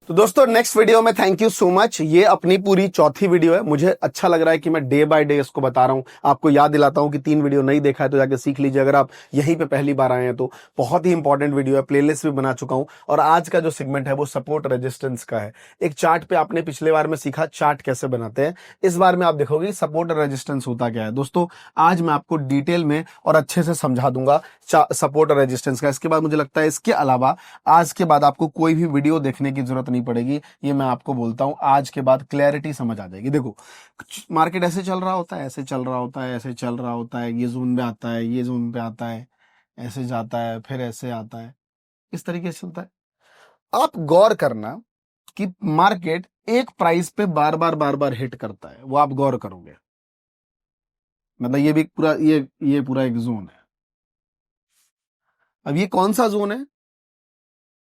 तो दोस्तों next video में थैंक यू सो मच। ये अपनी पूरी चौथी वीडियो है। मुझे अच्छा लग रहा है कि मैं डे बाय डे इसको बता रहा हूं। आपको याद दिलाता हूं कि 3 वीडियो नहीं देखा है तो जाके सीख लीजिए। अगर आप यहीं पे पहली बार आए हैं तो बहुत ही इंपॉर्टेंट वीडियो है, प्लेलिस्ट भी बना चुका हूं। और आज का जो सेगमेंट है वो सपोर्ट रेजिस्टेंस का है। एक चार्ट पे आपने पिछले बार में सीखा चार्ट कैसे बनाते हैं, इस बार में आप देखोगे सपोर्ट और रेजिस्टेंस होता क्या है। दोस्तों आज मैं आपको डिटेल में और अच्छे से समझा दूंगा सपोर्ट और रेजिस्टेंस का। इसके बाद मुझे लगता है इसके अलावा आज के बाद आपको कोई भी वीडियो देखने की जरूरत नहीं पड़ेगी। ये मैं आपको बोलता हूं, आज के बाद क्लैरिटी समझ आ जाएगी। देखो मार्केट ऐसे चल रहा होता है, ऐसे चल रहा होता है, ऐसे चल रहा होता है, ये जोन में आता है, ये जोन पे आता है, ऐसे जाता है, फिर ऐसे आता है, इस तरीके से चलता है। आप गौर करना कि मार्केट एक प्राइस पे बार बार हिट करता है, वो आप गौर करोगे। मतलब ये भी पूरा ये पूरा एक जोन है। अब ये कौन सा जोन है?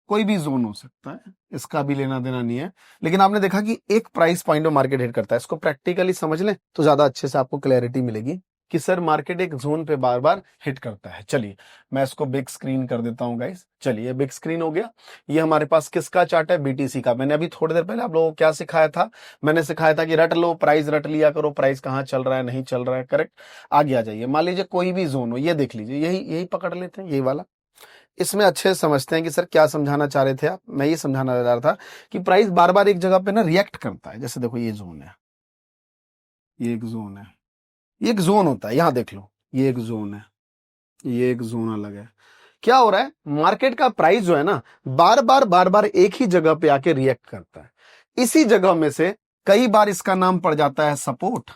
कोई भी जोन हो सकता है, इसका भी लेना देना नहीं है। लेकिन आपने देखा कि एक प्राइस पॉइंट में मार्केट हिट करता है। इसको प्रैक्टिकली समझ लें तो ज्यादा अच्छे से आपको क्लैरिटी मिलेगी कि सर मार्केट एक जोन पे बार बार हिट करता है। चलिए मैं इसको बिग स्क्रीन कर देता हूं गाइस। चलिए बिग स्क्रीन हो गया। ये हमारे पास किसका चार्ट है? बीटीसी का। मैंने अभी थोड़ी देर पहले आप लोगों को क्या सिखाया था? मैंने सिखाया था कि रट लो, प्राइस रट लिया करो, प्राइस कहां चल रहा है नहीं चल रहा है। करेक्ट। आगे आ जाइए, मान लीजिए कोई भी जोन हो, ये देख लीजिए, यही पकड़ लेते हैं, यही वाला। इसमें अच्छे से समझते हैं कि सर क्या समझाना चाह रहे थे आप। मैं ये समझाना चाह रहा था कि प्राइस बार बार एक जगह पे ना रिएक्ट करता है। जैसे देखो ये जोन है, ये एक जोन है, ये एक जोन होता है, यहां देख लो, ये एक जोन है, ये एक जोन अलग है। क्या हो रहा है? मार्केट का प्राइस जो है ना बार बार एक ही जगह पे आके रिएक्ट करता है। इसी जगह में से कई बार इसका नाम पड़ जाता है सपोर्ट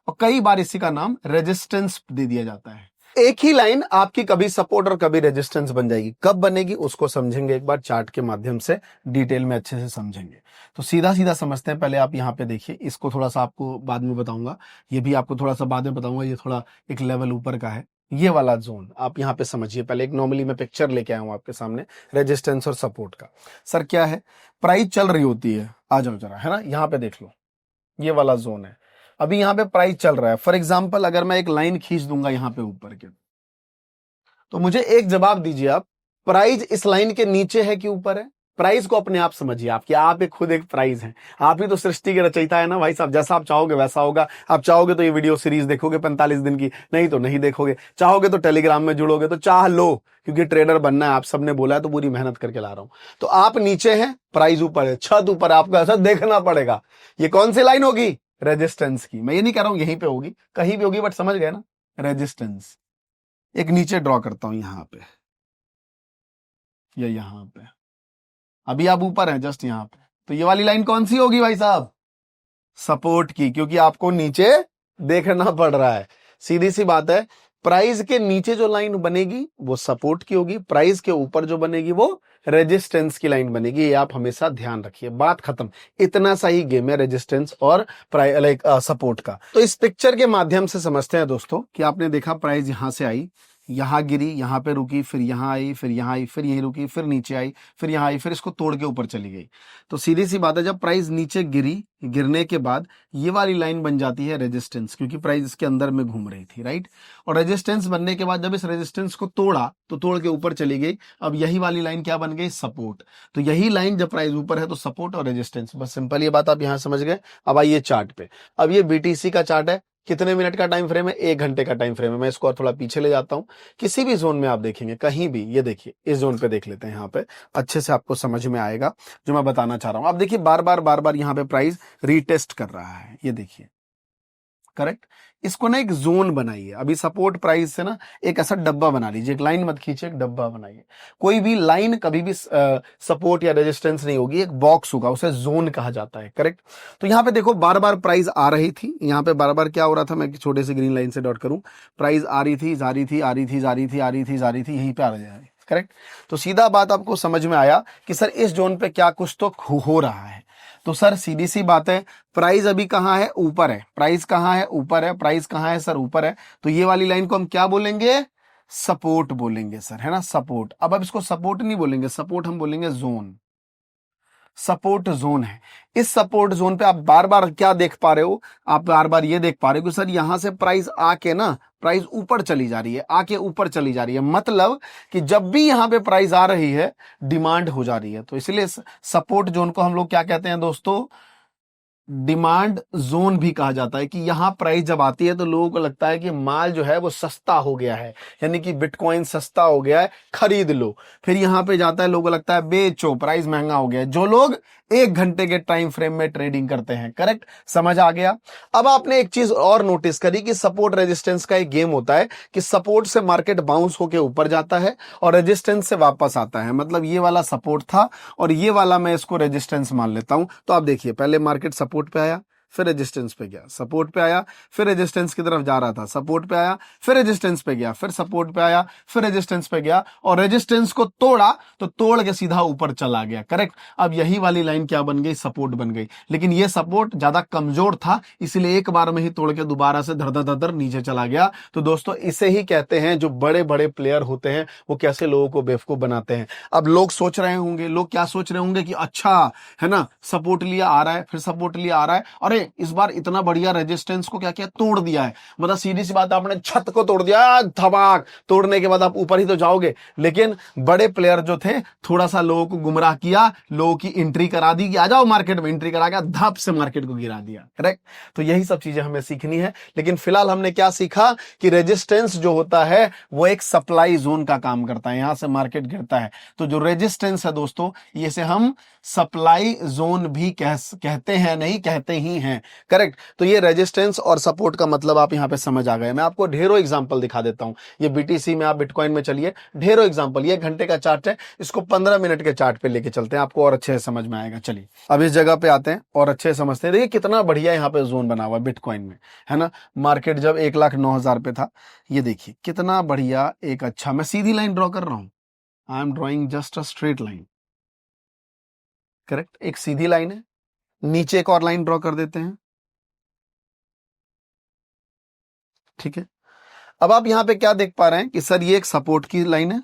और कई बार इसी का नाम रेजिस्टेंस दे दिया जाता है। एक ही लाइन आपकी कभी सपोर्ट और कभी रेजिस्टेंस बन जाएगी। कब बनेगी उसको समझेंगे एक बार चार्ट के माध्यम से, डिटेल में अच्छे से समझेंगे। तो सीधा सीधा समझते हैं। पहले आप यहां पे देखिए, इसको थोड़ा सा आपको बाद में बताऊंगा, ये भी आपको थोड़ा सा बाद में बताऊंगा। ये थोड़ा एक लेवल ऊपर का है, ये वाला जोन आप यहां पे समझिए। पहले एक नॉर्मली मैं पिक्चर लेके आया हूं आपके सामने रेजिस्टेंस और सपोर्ट का। सर क्या है? प्राइस चल रही होती है, आ जाओ जरा, है ना, यहां पे देख लो, ये वाला जोन है। अभी यहां पे प्राइस चल रहा है। फॉर एग्जांपल अगर मैं एक लाइन खींच दूंगा यहां पे ऊपर के, तो मुझे एक जवाब दीजिए आप, प्राइस इस लाइन के नीचे है कि ऊपर है? प्राइस को अपने आप समझिए आप कि आप एक खुद एक प्राइस हैं। आप ही तो सृष्टि के रचयिता है ना भाई साहब। जैसा आप चाहोगे वैसा होगा। आप चाहोगे तो ये वीडियो सीरीज देखोगे 45 दिन की, नहीं तो नहीं देखोगे। चाहोगे तो टेलीग्राम में जुड़ोगे, तो चाह लो, क्योंकि ट्रेडर बनना है, आप सबने बोला है तो पूरी मेहनत करके ला रहा हूं। तो आप नीचे हैं, प्राइस ऊपर है, छत ऊपर है, आपको ऐसा देखना पड़ेगा। ये कौन सी लाइन होगी? रेजिस्टेंस की। मैं ये नहीं कह रहा हूं यहीं पे होगी, कहीं भी होगी, बट समझ गए ना, रेजिस्टेंस। एक नीचे ड्रॉ करता हूं यहां पे या यहां पे। अभी आप ऊपर हैं जस्ट यहां पे, तो ये वाली लाइन कौन सी होगी भाई साहब? सपोर्ट की, क्योंकि आपको नीचे देखना पड़ रहा है। सीधी सी बात है, प्राइस के नीचे जो लाइन बनेगी वो सपोर्ट की होगी, प्राइस के ऊपर जो बनेगी वो रेजिस्टेंस की लाइन बनेगी। ये आप हमेशा ध्यान रखिए, बात खत्म। इतना सा ही गेम है रेजिस्टेंस और सपोर्ट का। तो इस पिक्चर के माध्यम से समझते हैं दोस्तों कि आपने देखा प्राइस यहां से आई, यहां गिरी, यहां पे रुकी, फिर यहां आई, फिर यहां आई, फिर यहीं रुकी, फिर नीचे आई, फिर यहां आई, फिर इसको तोड़ के ऊपर चली गई। तो सीधी सी बात है, जब प्राइस नीचे गिरी, गिरने के बाद ये वाली लाइन बन जाती है रेजिस्टेंस, क्योंकि प्राइस इसके अंदर में घूम रही थी, राइट। और रेजिस्टेंस बनने के बाद जब इस रेजिस्टेंस को तोड़ा तो तोड़ के ऊपर चली गई। अब यही वाली लाइन क्या बन गई? सपोर्ट। तो यही लाइन जब प्राइस ऊपर है तो सपोर्ट और रेजिस्टेंस, बस सिंपल ये बात आप यहां समझ गए। अब आइए चार्ट पे। अब ये बीटीसी का चार्ट है। कितने मिनट का टाइम फ्रेम है? 1 घंटे का टाइम फ्रेम है। मैं इसको और थोड़ा पीछे ले जाता हूं। किसी भी जोन में आप देखेंगे, कहीं भी, ये देखिए इस जोन पे देख लेते हैं, यहां पे अच्छे से आपको समझ में आएगा जो मैं बताना चाह रहा हूं। आप देखिए बार बार यहां पे प्राइस रीटेस्ट कर रहा है, ये देखिए, करेक्ट। इसको ना एक जोन बनाइए। अभी सपोर्ट प्राइस से ना एक ऐसा डब्बा बना लीजिए, एक लाइन मत खींचिए, एक डब्बा बनाइए। कोई भी लाइन कभी भी सपोर्ट या रेजिस्टेंस नहीं होगी, एक बॉक्स होगा, उसे जोन कहा जाता है, करेक्ट। तो यहां पे देखो बार बार प्राइस आ रही थी, यहां पे बार बार क्या हो रहा था, मैं छोटे से ग्रीन लाइन से डॉट करूं, प्राइस आ रही थी, जा रही थी, आ रही थी, जा रही थी, आ रही थी, जा रही थी, यहीं पे आ रही है, करेक्ट। तो सीधा बात आपको समझ में आया कि सर इस जोन पे क्या कुछ तो हो रहा है। तो सर सीधी सी बात है, प्राइस अभी कहां है? ऊपर है। प्राइस कहां है? ऊपर है। प्राइस कहां है? सर ऊपर है। तो ये वाली लाइन को हम क्या बोलेंगे? सपोर्ट बोलेंगे सर, है ना, सपोर्ट। अब इसको सपोर्ट नहीं बोलेंगे, सपोर्ट हम बोलेंगे जोन। सपोर्ट जोन है। इस सपोर्ट जोन पे आप बार बार क्या देख पा रहे हो? आप बार बार ये देख पा रहे हो कि सर यहां से प्राइस आके ना प्राइस ऊपर चली जा रही है, आके ऊपर चली जा रही है, मतलब कि जब भी यहां पे प्राइस आ रही है डिमांड हो जा रही है। तो इसलिए सपोर्ट जोन को हम लोग क्या कहते हैं दोस्तों, डिमांड जोन भी कहा जाता है। कि यहां प्राइस जब आती है तो लोगों को लगता है कि माल जो है वो सस्ता हो गया है, यानी कि बिटकॉइन सस्ता हो गया है, खरीद लो। फिर यहां पे जाता है, लोगों को लगता है बेचो, प्राइस महंगा हो गया है। जो लोग 1 घंटे के टाइम फ्रेम में ट्रेडिंग करते हैं, करेक्ट, समझ आ गया। अब आपने एक चीज और नोटिस करी कि सपोर्ट रेजिस्टेंस का एक गेम होता है कि सपोर्ट से मार्केट बाउंस होके ऊपर जाता है और रेजिस्टेंस से वापस आता है। मतलब ये वाला सपोर्ट था और ये वाला मैं इसको रेजिस्टेंस मान लेता हूं। तो आप देखिए, पहले मार्केट सपोर्ट पे आया, फिर रेजिस्टेंस पे गया, सपोर्ट पे आया, फिर रेजिस्टेंस की तरफ जा रहा था, सपोर्ट पे आया, फिर रेजिस्टेंस पे गया, फिर सपोर्ट पे आया, फिर रेजिस्टेंस पे गया और रेजिस्टेंस को तोड़ा तो तोड़ के सीधा ऊपर चला गया, करेक्ट। अब यही वाली लाइन क्या बन गई, सपोर्ट बन गई। लेकिन ये सपोर्ट ज्यादा कमजोर था, इसलिए एक बार में ही तोड़ के दोबारा से धर धर धर नीचे चला गया। तो दोस्तों इसे ही कहते हैं, जो बड़े बड़े प्लेयर होते हैं वो कैसे लोगों को बेवकूफ बनाते हैं। अब लोग सोच रहे होंगे, लोग क्या सोच रहे होंगे कि अच्छा है ना, सपोर्ट लिया आ रहा है, फिर सपोर्ट लिया आ रहा है, अरे इस बार इतना बढ़िया रेजिस्टेंस को क्या किया, तोड़ दिया है। मतलब सीधी सी बात, आपने छत को तोड़ दिया, धमाक, तोड़ने के बाद आप ऊपर ही तो जाओगे। लेकिन बड़े प्लेयर जो थे, थोड़ा सा लोगों को गुमराह किया, लोगों की एंट्री करा दी कि आ जाओ मार्केट में, एंट्री करा के धप से मार्केट को गिरा दिया, करेक्ट। तो यही सब चीजें हमें सीखनी है। लेकिन फिलहाल हमने क्या सीखा कि रेजिस्टेंस जो होता है वो एक सप्लाई जोन का काम करता है, यहां से मार्केट गिरता है। तो जो रेजिस्टेंस है दोस्तों, इसे हम सप्लाई जोन भी कहते हैं, नहीं कहते ही हैं, करेक्ट। तो ये रेजिस्टेंस और सपोर्ट का मतलब आप यहां पे समझ आ गए। मैं आपको ढेरों एग्जांपल दिखा देता हूं। ये बीटीसी में, आप बिटकॉइन में चलिए, ढेरों एग्जांपल। ये 1 घंटे का चार्ट है, इसको 15 मिनट के चार्ट पे लेके चलते हैं, आपको और अच्छे से समझ में आएगा। चलिए अब इस जगह पे आते हैं और अच्छे से समझते हैं। देखिए कितना बढ़िया यहाँ पे जोन बना हुआ है बिटकॉइन में, है ना। मार्केट जब 1,09,000 पे था, ये देखिए कितना बढ़िया एक अच्छा, मैं सीधी लाइन ड्रॉ कर रहा हूं, I am drawing just a straight line, correct. एक सीधी लाइन है, नीचे एक और लाइन ड्रॉ कर देते हैं, ठीक है। अब आप यहां पे क्या देख पा रहे हैं कि सर ये एक सपोर्ट की लाइन है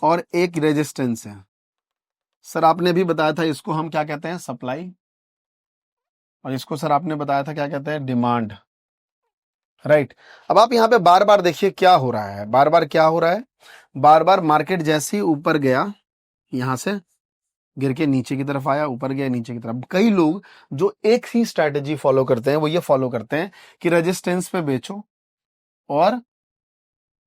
और एक रेजिस्टेंस है। सर आपने भी बताया था इसको हम क्या कहते हैं, सप्लाई, और इसको सर आपने बताया था क्या कहते हैं, डिमांड, राइट। अब आप यहां पे बार बार देखिए क्या हो रहा है, बार बार क्या हो रहा है, बार बार मार्केट जैसे ही ऊपर गया, यहां से गिर के नीचे की तरफ आया, ऊपर गया नीचे की तरफ। कई लोग जो एक ही स्ट्रैटेजी फॉलो करते हैं, वो ये फॉलो करते हैं कि रेजिस्टेंस पे बेचो और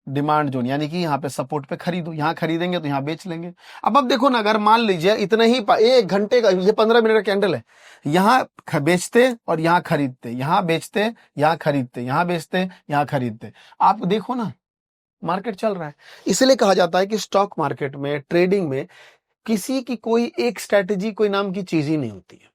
डिमांड जोन यानी कि यहाँ पे सपोर्ट पे खरीदो, यहाँ खरीदेंगे तो यहाँ बेच लेंगे। अब आप देखो ना, अगर मान लीजिए इतने ही 1 घंटे का, ये 15 मिनट का कैंडल है, यहाँ बेचते और यहाँ खरीदते, यहाँ बेचते, यहाँ खरीदते, यहाँ बेचते, यहाँ खरीदते, आप देखो ना मार्केट चल रहा है। इसलिए कहा जाता है कि स्टॉक मार्केट में, ट्रेडिंग में किसी की कोई एक स्ट्रैटेजी, कोई नाम की चीज ही नहीं होती है।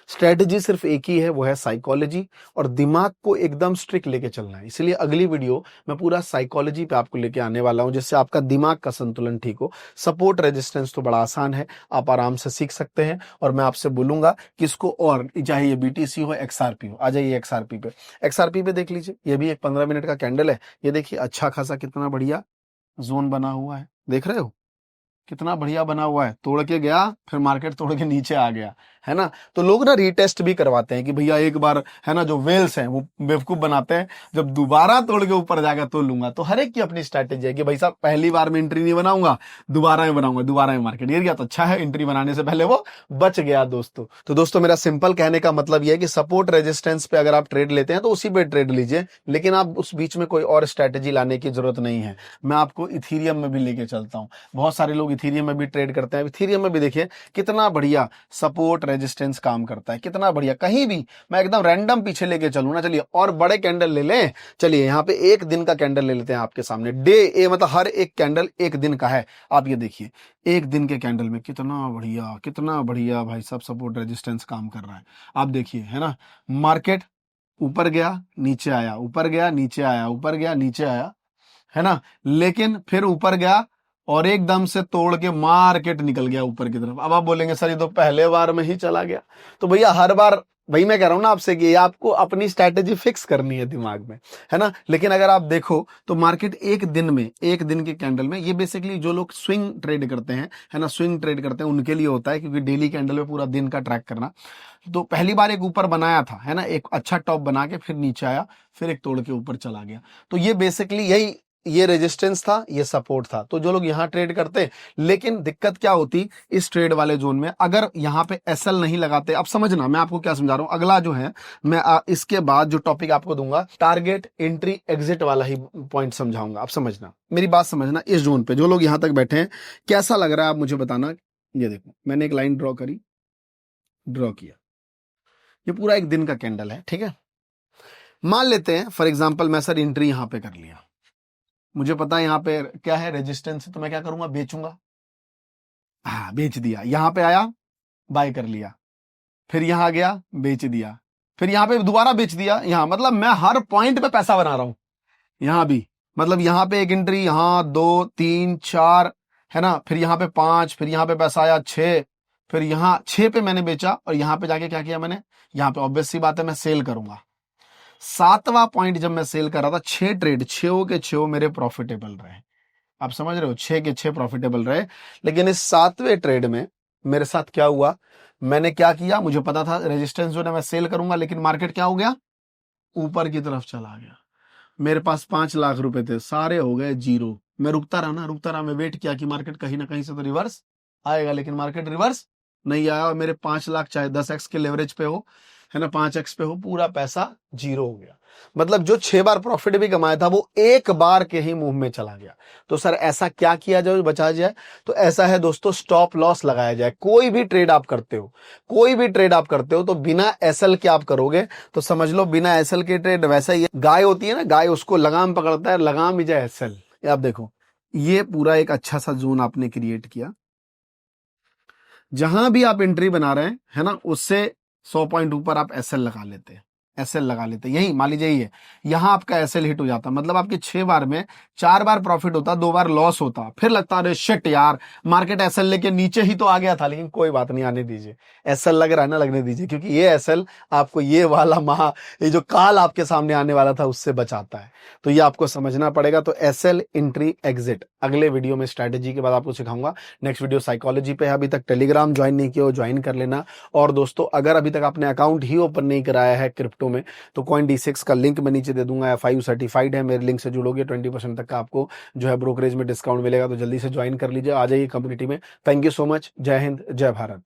स्ट्रैटेजी सिर्फ एक ही है, वो है साइकोलॉजी, और दिमाग को एकदम स्ट्रिक्ट लेके चलना है। इसलिए अगली वीडियो मैं पूरा साइकोलॉजी पे आपको लेके आने वाला हूं, जिससे आपका दिमाग का संतुलन ठीक हो। सपोर्ट रेजिस्टेंस तो बड़ा आसान है, आप आराम से सीख सकते हैं, और मैं आपसे बोलूंगा कि इसको, और चाहे ये बीटीसी हो, एक्सआरपी हो, आ जाइए एक्सआरपी पे। एक्सआरपी पे देख लीजिए, ये भी एक 15 मिनट का कैंडल है। ये देखिए अच्छा खासा कितना बढ़िया जोन बना हुआ है, देख रहे हो कितना बढ़िया बना हुआ है। तोड़ के गया, फिर मार्केट तोड़ के नीचे आ गया, है ना। तो लोग ना रीटेस्ट भी करवाते हैं कि भैया एक बार, है ना, जो वेल्स हैं वो बेवकूफ बनाते हैं, जब दोबारा तोड़ के ऊपर जाएगा तो लूंगा। तो हर एक की अपनी स्ट्रैटेजी है कि भाई साहब पहली बार में एंट्री नहीं बनाऊंगा, दोबारा में बनाऊंगा, दोबारा में मार्केट गिर गया तो अच्छा है, एंट्री बनाने से पहले वो बच गया दोस्तों। तो दोस्तों मेरा सिंपल कहने का मतलब यह है कि सपोर्ट रेजिस्टेंस पे अगर आप ट्रेड लेते हैं तो उसी पे ट्रेड लीजिए, लेकिन आप उस बीच में कोई और स्ट्रैटेजी लाने की जरूरत नहीं है। मैं आपको इथीरियम में भी लेके चलता हूं, बहुत सारे लोग इथीरियम में भी ट्रेड करते हैं। इथीरियम में भी देखिए कितना बढ़िया सपोर्ट रेजिस्टेंस काम करता है, कितना बढ़िया। कहीं भी मैं एकदम रैंडम पीछे लेके चलूं ना, चलिए और बड़े कैंडल ले लें। चलिए यहाँ पे एक दिन का कैंडल ले लेते हैं आपके सामने, डे ए, मतलब हर एक कैंडल एक दिन का है। आप ये देखिए एक दिन के कैंडल में कितना बढ़िया भाई साहब सपोर्ट रेजिस्टेंस काम कर रहा है। आप देखिए, है ना, मार्केट ऊपर गया नीचे आया, ऊपर गया नीचे आया, ऊपर गया नीचे आया, है ना, लेकिन फिर ऊपर गया और एकदम से तोड़ के मार्केट निकल गया ऊपर की तरफ। अब आप बोलेंगे सर ये तो पहले बार में ही चला गया। तो भैया हर बार वही मैं कह रहा हूं ना आपसे कि आपको अपनी स्ट्रैटेजी फिक्स करनी है दिमाग में, है ना। लेकिन अगर आप देखो तो मार्केट एक दिन में, एक दिन के कैंडल में, ये बेसिकली जो लोग स्विंग ट्रेड करते हैं, है ना, स्विंग ट्रेड करते हैं उनके लिए होता है, क्योंकि डेली कैंडल में पूरा दिन का ट्रैक करना। तो पहली बार एक ऊपर बनाया था, है ना, एक अच्छा टॉप बना के फिर नीचे आया, फिर एक तोड़ के ऊपर चला गया। तो ये बेसिकली यही, ये रेजिस्टेंस था, ये सपोर्ट था। तो जो लोग यहां ट्रेड करते, लेकिन दिक्कत क्या होती इस ट्रेड वाले जोन में, अगर यहां पे एसएल नहीं लगाते। अब समझना मैं आपको क्या समझा रहा हूं, अगला जो है मैं इसके बाद जो टॉपिक आपको दूंगा टारगेट एंट्री एग्जिट वाला ही पॉइंट समझाऊंगा। आप समझना, मेरी बात समझना। इस जोन पे जो लोग यहां तक बैठे हैं, कैसा लग रहा है आप मुझे बताना। ये देखो मैंने एक लाइन ड्रॉ करी, ड्रॉ किया, ये पूरा एक दिन का कैंडल है, ठीक है। मान लेते हैं फॉर एग्जांपल मैं सर एंट्री यहां पे कर लिया, मुझे पता है यहां पे क्या है रेजिस्टेंस, तो मैं क्या करूंगा, बेचूंगा। हाँ बेच दिया, यहां पे आया बाय कर लिया, फिर यहां आ गया बेच दिया, फिर यहां पे दोबारा बेच दिया। यहां मतलब मैं हर पॉइंट पे पैसा बना रहा हूं। यहां भी मतलब यहां पे एक एंट्री, यहां 2 3 4, है ना, फिर यहां पे 5, फिर यहां पे पैसा आया 6, फिर यहां 6 पे मैंने बेचा, और यहां पे जाके क्या किया मैंने, यहां पे ऑब्वियस सी बात है मैं सेल करूंगा। 7वां पॉइंट जब मैं सेल कर रहा था, 6 ट्रेड, 6 के 6 मेरे प्रॉफिटेबल रहे। आप समझ रहे हो, 6 के 6 प्रॉफिटेबल रहे। लेकिन इस 7वें ट्रेड में मेरे साथ क्या हुआ, मैंने क्या किया, मुझे पता था रेजिस्टेंस जो है मैं सेल करूंगा, लेकिन मार्केट क्या हो गया, ऊपर की तरफ चला गया। मेरे पास 5 लाख रुपए थे, सारे हो गए जीरो। मैं रुकता रहा ना, रुकता रहा, मैं वेट किया कि मार्केट कहीं ना कहीं से तो रिवर्स आएगा, लेकिन मार्केट रिवर्स नहीं आया, और मेरे 5 लाख चाहे 10x के लेवरेज पे हो, है ना, 5x पे हो, पूरा पैसा जीरो हो गया। मतलब जो 6 बार प्रॉफिट भी कमाया था वो एक बार के ही मुंह में चला गया। तो सर ऐसा क्या किया जाए बचा जाए, तो ऐसा है दोस्तों, स्टॉप लॉस लगाया जाए। कोई भी ट्रेड आप करते हो, कोई भी ट्रेड आप करते हो, तो बिना एसएल के आप करोगे तो समझ लो बिना एसएल के ट्रेड वैसा ही है, गाय होती है ना, गाय उसको लगाम पकड़ता है, लगाम ही जाए एसएल। आप देखो ये पूरा एक अच्छा सा जोन आपने क्रिएट किया, जहां भी आप एंट्री बना रहे हैं, है ना, उससे 100 पॉइंट ऊपर आप एसएल लगा लेते हैं, एसएल लगा लेते हैं। यही मान लीजिए ये यहां आपका एसएल हिट हो जाता, मतलब आपके 6 बार में 4 बार प्रॉफिट होता, 2 बार लॉस होता, फिर लगता अरे शिट यार मार्केट एसएल लेके नीचे ही तो आ गया था। लेकिन कोई बात नहीं, आने दीजिए, एसएल लग रहा है ना, लगने दीजिए, क्योंकि ये एसएल आपको ये वाला ये जो काल आपके सामने आने वाला था उससे बचाता है। तो ये आपको समझना पड़ेगा। तो एसएल एंट्री एग्जिट अगले वीडियो में स्ट्रैटेजी के बाद आपको सिखाऊंगा। नेक्स्ट वीडियो साइकोलॉजी पे है। अभी तक टेलीग्राम ज्वाइन नहीं किया हो, ज्वाइन कर लेना। और दोस्तों अगर अभी तक आपने अकाउंट ही ओपन नहीं कराया है क्रिप्टो में, तो CoinD6 का लिंक मैं नीचे दे दूंगा, F5 सर्टिफाइड है, मेरे लिंक से जुड़ोगे 20% तक का आपको जो है ब्रोकरेज में डिस्काउंट मिलेगा। तो जल्दी से ज्वाइन कर लीजिए, आ जाइए कम्युनिटी में। थैंक यू सो मच, जय हिंद, जय भारत।